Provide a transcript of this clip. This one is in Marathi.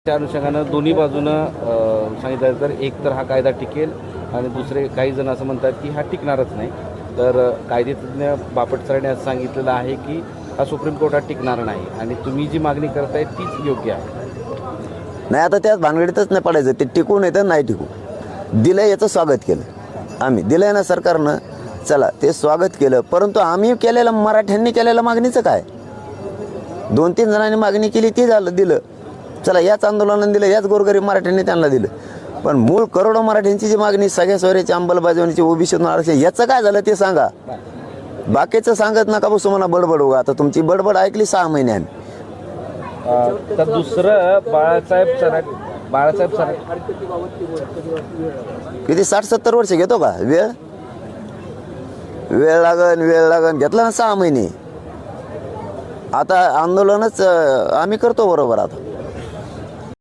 त्या अनुषंगानं दोन्ही बाजूनं सांगितलं तर एक तर हा कायदा टिकेल आणि दुसरे काही जण असं म्हणतात की हा टिकणारच नाही. तर कायदेतज्ञ बापट सरांनी असं सांगितलेलं आहे की हा सुप्रीम कोर्टात टिकणार नाही आणि तुम्ही जी मागणी करताय तीच योग्य आहे. नाही, आता त्याच भानगडीतच नाही पडायचं. ते टिकून येतं नाही टिकू दिलं याचं स्वागत केलं आम्ही. दिलं आहे ना सरकारनं, चला ते स्वागत केलं. परंतु आम्ही केलेलं, मराठ्यांनी केलेलं मागणीचं काय? 2-3 जणांनी मागणी केली, ती झालं दिलं. चला याच आंदोलनानं दिलं, याच गोरगरीब मराठ्यांनी त्यांना दिलं. पण मूळ करोडो मराठ्यांची जी मागणी सगळ्या सोयऱ्याची अंमलबजावणीची ओबीसी आरक्षण याचं काय झालं ते सांगा. बाकीचं सांगत नका बसू मला बडबड होगा. आता तुमची बडबड ऐकली 6 महिन्याने. तर दुसरं बाळासाहेब सराट किती 60-70 वर्ष घेतो का वेळ? वेळ लागन घेतला ना 6 महिने. आता आंदोलनच आम्ही करतो बरोबर. आता